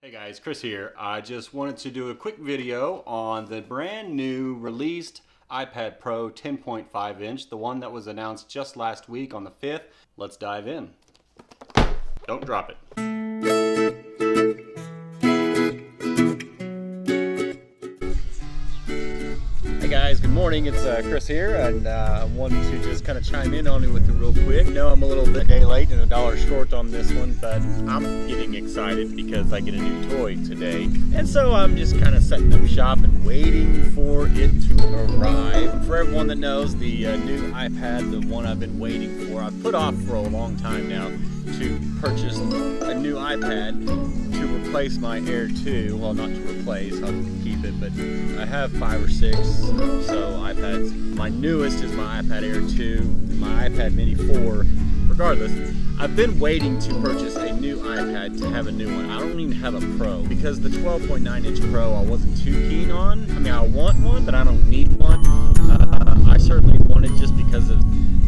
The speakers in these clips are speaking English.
Hey guys, Chris here. I just wanted to do a quick video on the brand new released iPad Pro 10.5 inch, the one that was announced just last week on the 5th. Let's dive in. Don't drop it. Hey guys, good morning. It's Chris here, and I wanted to just kind of chime in on it with you real quick. I know I'm a little bit day late and $1 short on this one, but I'm getting excited because I get a new toy today. And so I'm just kind of setting up shop and waiting for it to arrive. For everyone that knows, the new iPad, the one I've been waiting for, I've put off for a long time now to purchase a new iPad to replace my Air 2. Well, not to replace, I'll keep it, but I have 5 or 6 so iPads. My newest is my iPad Air 2, my iPad Mini 4. Regardless, I've been waiting to purchase a new iPad to have a new one. I don't even have a Pro because the 12.9 inch Pro I wasn't too keen on. I mean, I want one, but I don't need one. I certainly want it just because of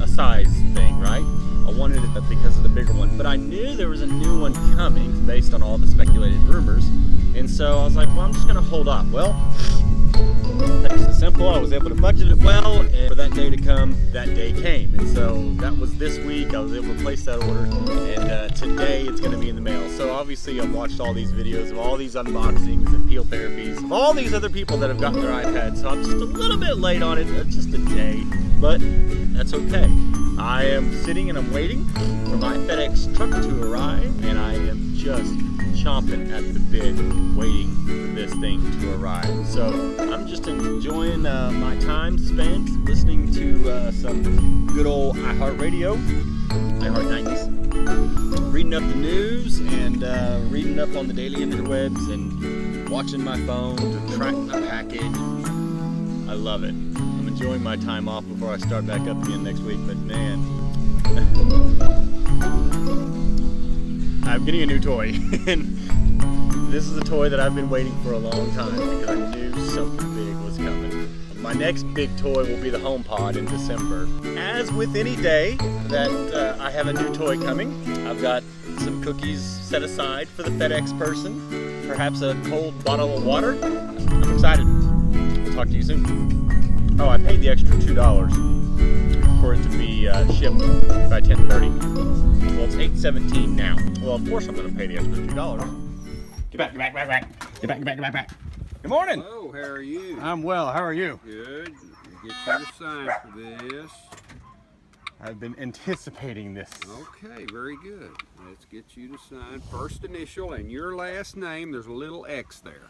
a size thing, right? I wanted it because of the bigger one, but I knew there was a new one coming based on all the speculated rumors, and so I was like, well, I'm just gonna hold off. Well, thanks to Simple, I was able to budget it well, and for that day to come, that day came, and so that was this week. I was able to place that order, and today it's gonna be in the mail. So obviously I've watched all these videos of all these unboxings and peel therapies of all these other people that have gotten their iPad, so I'm just a little bit late on it, just a day, but that's okay. I am sitting and I'm waiting for my FedEx truck to arrive, and I am just chomping at the bit waiting for this thing to arrive. So I'm just enjoying my time spent listening to some good old iHeartRadio, iHeart 90s, reading up the news and reading up on the daily interwebs and watching my phone to track my package. I love it. I'm enjoying my time off before I start back up again next week, but man, I'm getting a new toy, and this is a toy that I've been waiting for a long time because I knew something big was coming. My next big toy will be the HomePod in December. As with any day that I have a new toy coming, I've got some cookies set aside for the FedEx person, perhaps a cold bottle of water. I'm excited. I'll talk to you soon. Oh, I paid the extra $2 for it to be shipped by 10:30. Well, it's 8:17 now. Well, of course I'm going to pay the extra $2. Get back, get back, get back, get back, get back, get back, get back. Good morning. Hello, how are you? I'm well. How are you? Good. Get you to sign for this. I've been anticipating this. Okay, very good. Let's get you to sign. First initial and your last name. There's a little X there.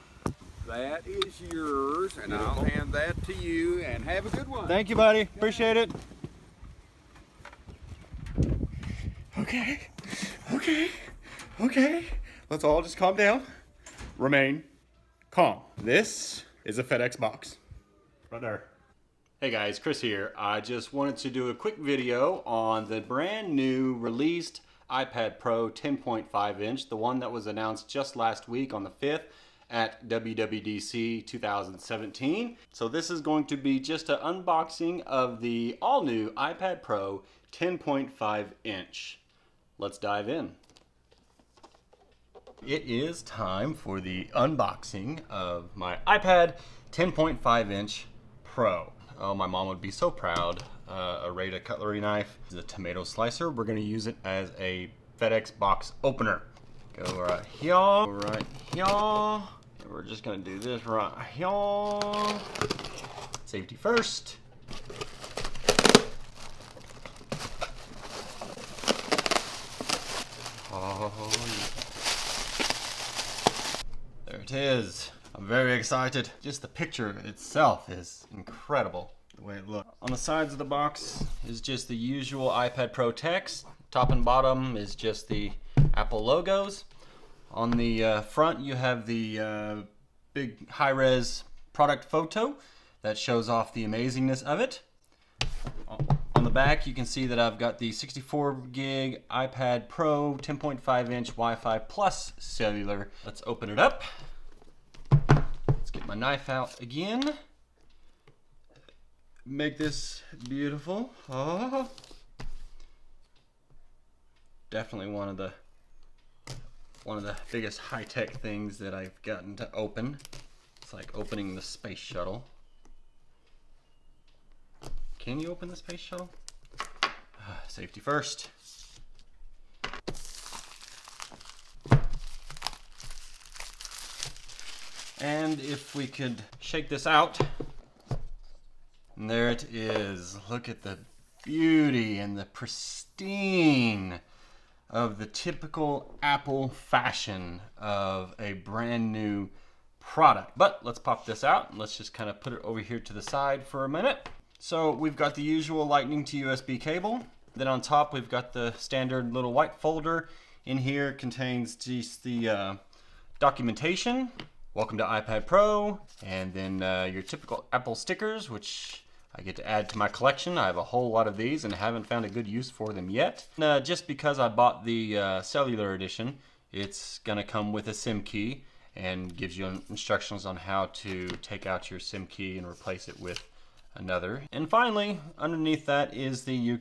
That is yours, and I'll hand that to you, and have a good one. Thank you, buddy. Appreciate it. Okay, okay, okay. Let's all just calm down. Remain calm. This is a FedEx box. Right there. Hey guys, Chris here. I just wanted to do a quick video on the brand new released iPad Pro 10.5 inch, the one that was announced just last week on the 5th. At WWDC 2017. So this is going to be just an unboxing of the all-new iPad Pro 10.5 inch. Let's dive in. It is time for the unboxing of my iPad 10.5 inch Pro. Oh, my mom would be so proud. A Rada cutlery knife, the tomato slicer. We're going to use it as a FedEx box opener. Go right here, right here. And we're just gonna do this right here. Safety first. Oh, yeah. There it is. I'm very excited. Just the picture itself is incredible, the way it looks. On the sides of the box is just the usual iPad Pro text. Top and bottom is just the Apple logos. On the front, you have the big high-res product photo that shows off the amazingness of it. On the back, you can see that I've got the 64 gig iPad Pro 10.5 inch Wi-Fi Plus cellular. Let's open it up. Let's get my knife out again. Make this beautiful. Oh. Definitely one of the One of the biggest high-tech things that I've gotten to open. It's like opening the space shuttle. Can you open the space shuttle? Safety first. And if we could shake this out, and there it is. Look at the beauty and the pristine of the typical Apple fashion of a brand new product. But let's pop this out and let's just kind of put it over here to the side for a minute. So we've got the usual Lightning to USB cable. Then on top we've got the standard little white folder. In here contains just the documentation. Welcome to iPad Pro. And then your typical Apple stickers, which I get to add to my collection. I have a whole lot of these and haven't found a good use for them yet. Just because I bought the cellular edition, it's gonna come with a SIM key and gives you instructions on how to take out your SIM key and replace it with another. And finally, underneath that is the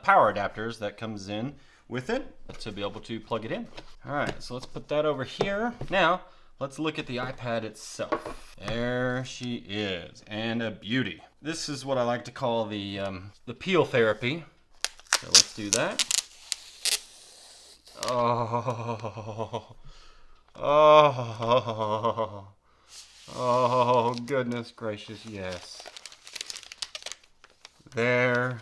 power adapters that comes in with it to be able to plug it in. All right, so let's put that over here. Now, let's look at the iPad itself. There she is, and a beauty. This is what I like to call the peel therapy. So let's do that. Oh, goodness gracious, yes. There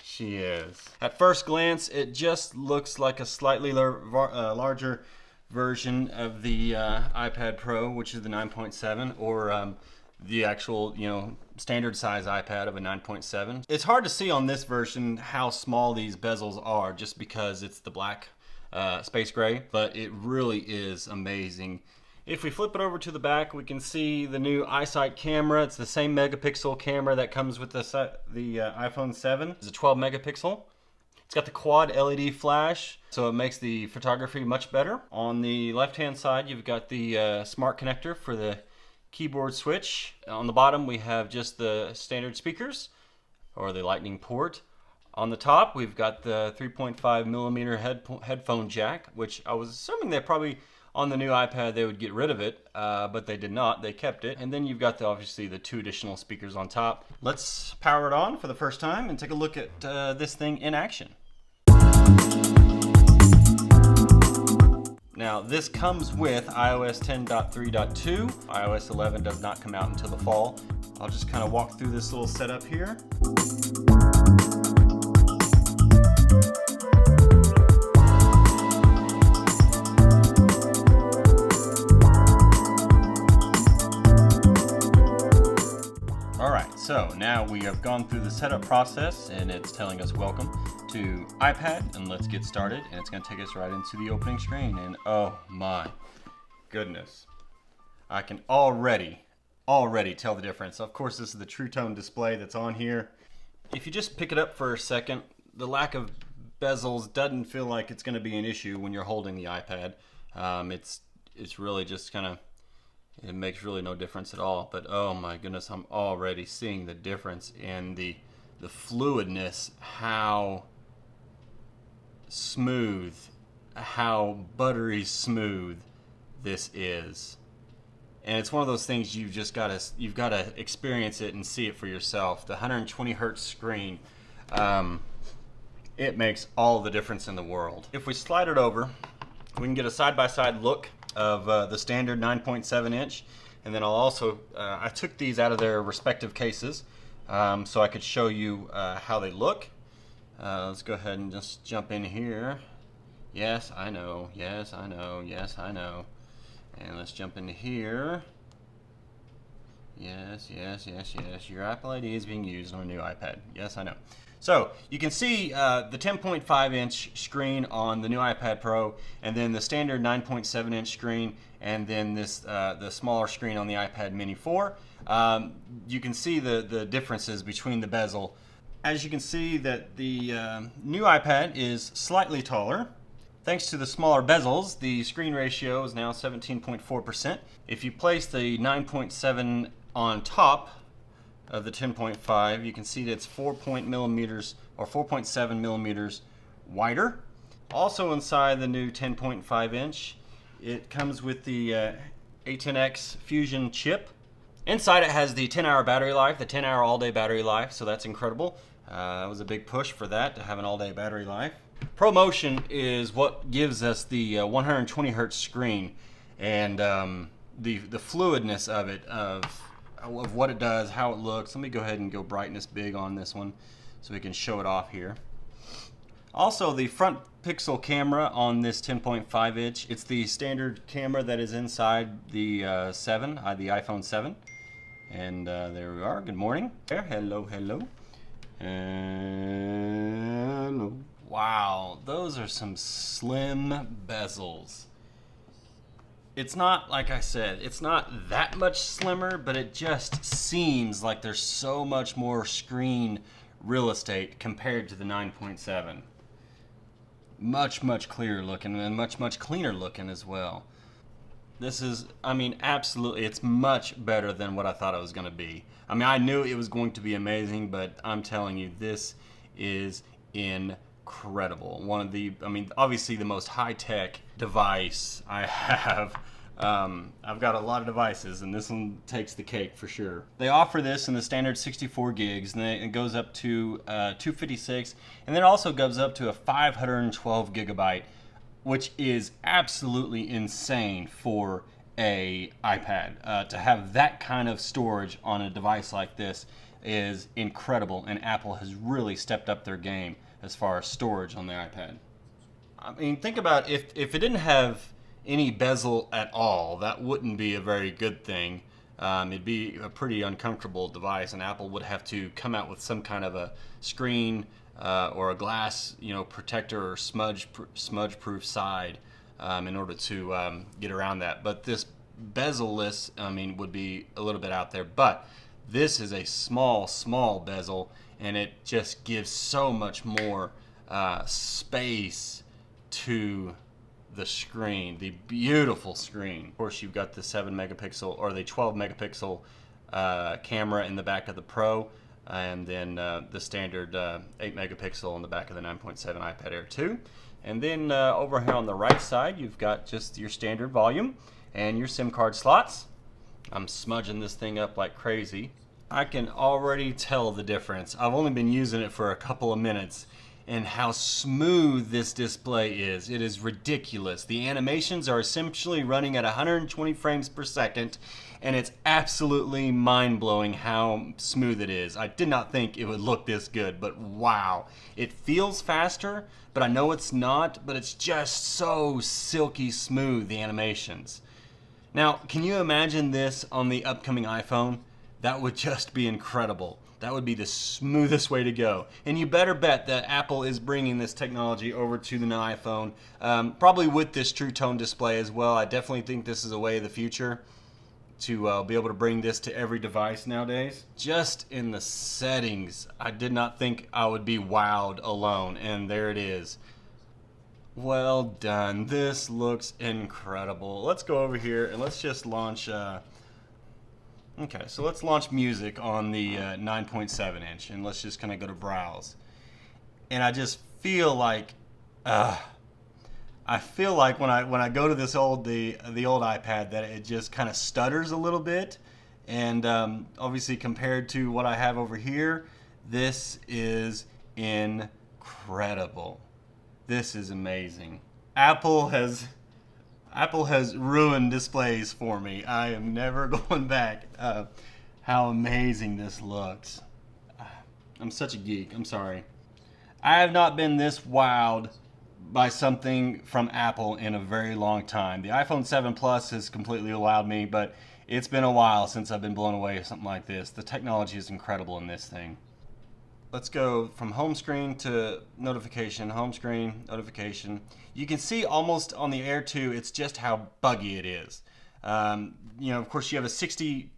she is. At first glance, it just looks like a slightly larger version of the iPad Pro, which is the 9.7, or the actual, standard size iPad of a 9.7. It's hard to see on this version how small these bezels are just because it's the black space gray, but it really is amazing. If we flip it over to the back, we can see the new iSight camera. It's the same megapixel camera that comes with the iPhone 7. It's a 12 megapixel. It's got the quad LED flash, so it makes the photography much better. On the left-hand side, you've got the smart connector for the keyboard switch. On the bottom, we have just the standard speakers, or the Lightning port. On the top, we've got the 3.5 millimeter headphone jack, which I was assuming they probably, on the new iPad, they would get rid of it, but they did not. They kept it. And then you've got, obviously, the 2 additional speakers on top. Let's power it on for the first time and take a look at this thing in action. Now, this comes with iOS 10.3.2. iOS 11 does not come out until the fall. I'll just kind of walk through this little setup here. So now we have gone through the setup process and it's telling us welcome to iPad, and let's get started, and it's going to take us right into the opening screen. And oh my goodness, I can already tell the difference. Of course, this is the True Tone display that's on here. If you just pick it up for a second, the lack of bezels doesn't feel like it's going to be an issue when you're holding the iPad. It's really just kind of, it makes really no difference at all. But oh my goodness, I'm already seeing the difference in the fluidness, how smooth, how buttery smooth this is. And it's one of those things you've got to experience it and see it for yourself. The 120 hertz screen, it makes all the difference in the world. If we slide it over, we can get a side-by-side look of the standard 9.7 inch, and then I'll also I took these out of their respective cases so I could show you how they look. Let's go ahead and just jump in here. Yes, I know. Yes, I know. Yes, I know. And let's jump into here. Yes, yes, yes, yes. Your Apple ID is being used on a new iPad. Yes, I know. So you can see the 10.5 inch screen on the new iPad Pro, and then the standard 9.7 inch screen, and then this the smaller screen on the iPad Mini 4. You can see the differences between the bezel. As you can see that the new iPad is slightly taller. Thanks to the smaller bezels, the screen ratio is now 17.4%. If you place the 9.7 on top of the 10.5, you can see that it's 4.7 millimeters wider. Also inside the new 10.5 inch, it comes with the A10X Fusion chip. Inside it has the 10-hour battery life, the 10-hour all-day battery life, so that's incredible. It was a big push for that, to have an all-day battery life. ProMotion is what gives us the 120 hertz screen, and the fluidness of it, of what it does, how it looks. Let me go ahead and go brightness big on this one so we can show it off here. Also, the front pixel camera on this 10.5 inch, it's the standard camera that is inside the the iPhone 7. And there we are. Good morning. There. Hello, hello. Hello. Wow, those are some slim bezels. It's not, like I said, it's not that much slimmer, but it just seems like there's so much more screen real estate compared to the 9.7. Much clearer looking, and much cleaner looking as well. This is, I mean, absolutely, it's much better than what I thought it was going to be. I mean, I knew it was going to be amazing, but I'm telling you, this is incredible. One of the, I mean, obviously the most high-tech device I have. I've got a lot of devices, and this one takes the cake for sure. They offer this in the standard 64 gigs, and then it goes up to 256, and then it also goes up to a 512 gigabyte, which is absolutely insane for a iPad. To have that kind of storage on a device like this is incredible, and Apple has really stepped up their game as far as storage on the iPad. I mean, think about if it didn't have any bezel at all, that wouldn't be a very good thing. It'd be a pretty uncomfortable device, and Apple would have to come out with some kind of a screen or a glass, protector or smudge-proof side in order to get around that. But this bezel-less, would be a little bit out there. But this is a small bezel, and it just gives so much more space to the screen, the beautiful screen. Of course, you've got the 7 megapixel or the 12 megapixel camera in the back of the Pro, and then the standard 8 megapixel on the back of the 9.7 iPad Air 2. And then over here on the right side, you've got just your standard volume and your SIM card slots. I'm smudging this thing up like crazy. I can already tell the difference. I've only been using it for a couple of minutes, and how smooth this display is. It is ridiculous. The animations are essentially running at 120 frames per second, and it's absolutely mind-blowing how smooth it is. I did not think it would look this good, but wow. It feels faster, but I know it's not, but it's just so silky smooth, the animations. Now, can you imagine this on the upcoming iPhone? That would just be incredible. That would be the smoothest way to go. And you better bet that Apple is bringing this technology over to the new iPhone, probably with this True Tone display as well. I definitely think this is a way of the future to be able to bring this to every device nowadays. Just in the settings, I did not think I would be wowed alone, and there it is. Well done. This looks incredible. Let's go over here and let's just launch... Okay, so let's launch music on the 9.7 inch, and let's just kind of go to browse. And I just feel like, when I go to this old the old iPad, that it just kind of stutters a little bit. And obviously compared to what I have over here, this is incredible. This is amazing. Apple has ruined displays for me. I am never going back. How amazing this looks. I'm such a geek. I'm sorry. I have not been this wowed by something from Apple in a very long time. The iPhone 7 Plus has completely wowed me, but it's been a while since I've been blown away with something like this. The technology is incredible in this thing. Let's go from home screen to notification, home screen, notification. You can see almost on the Air 2, it's just how buggy it is. Of course, you have a 60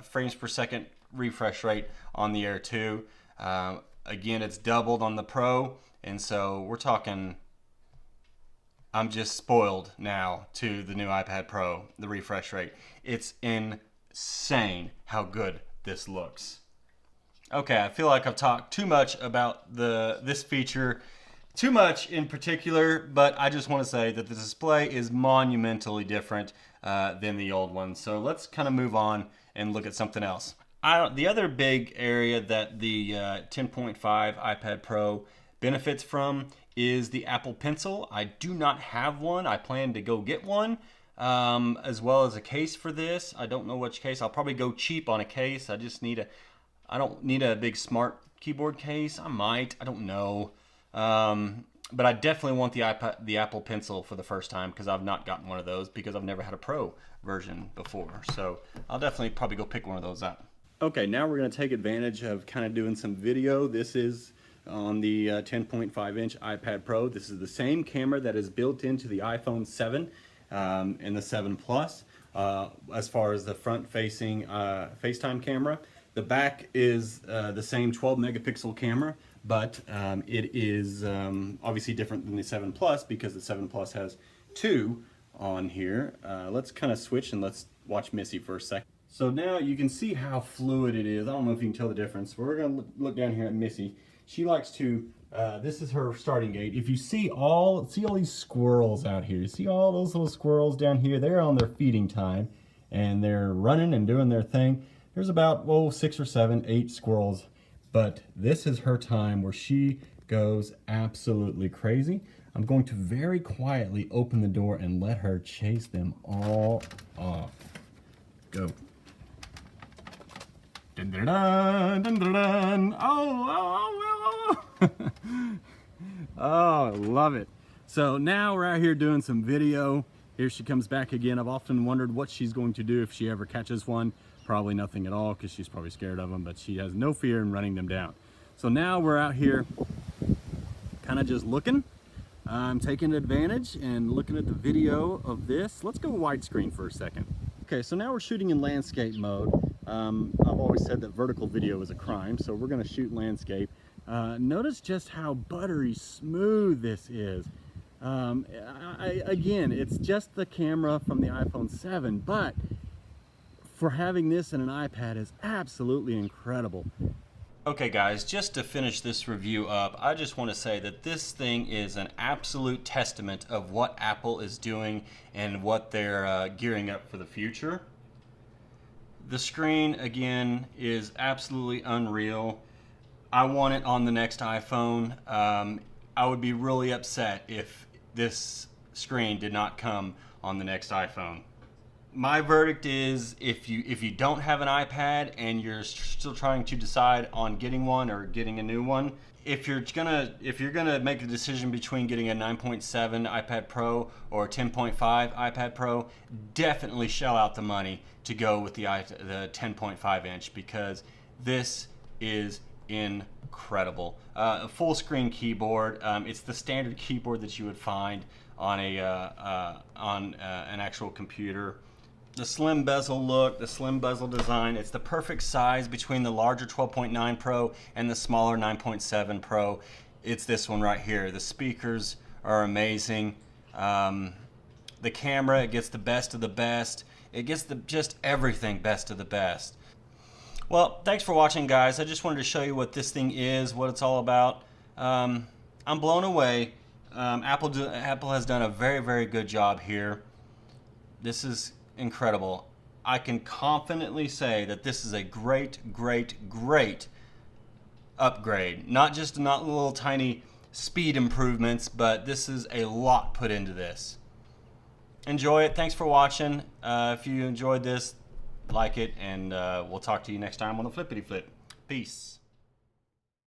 frames per second refresh rate on the Air 2. Again, it's doubled on the Pro, and so we're talking, I'm just spoiled now to the new iPad Pro, the refresh rate. It's insane how good this looks. Okay, I feel like I've talked too much about this feature. too much in particular, but I just want to say that the display is monumentally different than the old one. So let's kind of move on and look at something else. The other big area that the 10.5 iPad Pro benefits from is the Apple Pencil. I do not have one. I plan to go get one, as well as a case for this. I don't know which case. I'll probably go cheap on a case. I don't need a big smart keyboard case. I might. I don't know. But I definitely want the Apple Pencil for the first time, because I've not gotten one of those because I've never had a Pro version before. So I'll definitely probably go pick one of those up. Okay, now we're going to take advantage of kind of doing some video. This is on the 10.5 inch iPad Pro. This is the same camera that is built into the iPhone 7 and the 7 Plus as far as the front facing FaceTime camera. The back is the same 12 megapixel camera, but it is obviously different than the 7 Plus because the 7 Plus has 2 on here. Let's kind of switch and let's watch Missy for a second. So now you can see how fluid it is. I don't know if you can tell the difference. We're going to look down here at Missy. She likes to, this is her starting gate. If you see all these squirrels out here, you see all those little squirrels down here, they're on their feeding time and they're running and doing their thing. There's about, 6 or 7, 8 squirrels, but this is her time where she goes absolutely crazy. I'm going to very quietly open the door and let her chase them all off. Go. Dun, dun, dun, dun, dun, dun. Oh, I love it. So now we're out here doing some video. Here she comes back again. I've often wondered what she's going to do if she ever catches one. Probably nothing at all because she's probably scared of them, but she has no fear in running them down. So now we're out here kind of just looking. I'm taking advantage and looking at the video of this. Let's go widescreen for a second. Okay, so now we're shooting in landscape mode. I've always said that vertical video is a crime, so we're gonna shoot landscape. Notice just how buttery smooth this is. Again, it's just the camera from the iPhone 7, but for having this in an iPad is absolutely incredible. Okay guys, just to finish this review up, I just want to say that this thing is an absolute testament of what Apple is doing and what they're gearing up for the future. The screen, again, is absolutely unreal. I want it on the next iPhone. I would be really upset if this screen did not come on the next iPhone. My verdict is, if you don't have an iPad and you're still trying to decide on getting one or getting a new one, if you're gonna make a decision between getting a 9.7 iPad Pro or a 10.5 iPad Pro, definitely shell out the money to go with the 10.5 inch, because this is incredible. A full screen keyboard. It's the standard keyboard that you would find on an actual computer. The slim bezel look, the slim bezel design, it's the perfect size between the larger 12.9 Pro and the smaller 9.7 Pro. It's this one right here. The speakers are amazing. The camera, it gets the best of the best. It gets just everything best of the best. Well, thanks for watching, guys. I just wanted to show you what this thing is, what it's all about. I'm blown away. Apple has done a very, very good job here. This is incredible. I can confidently say that this is a great upgrade. Not just little tiny speed improvements, but this is a lot put into this. Enjoy it. Thanks for watching. If you enjoyed this, like it, and we'll talk to you next time on the Flippity Flip. Peace.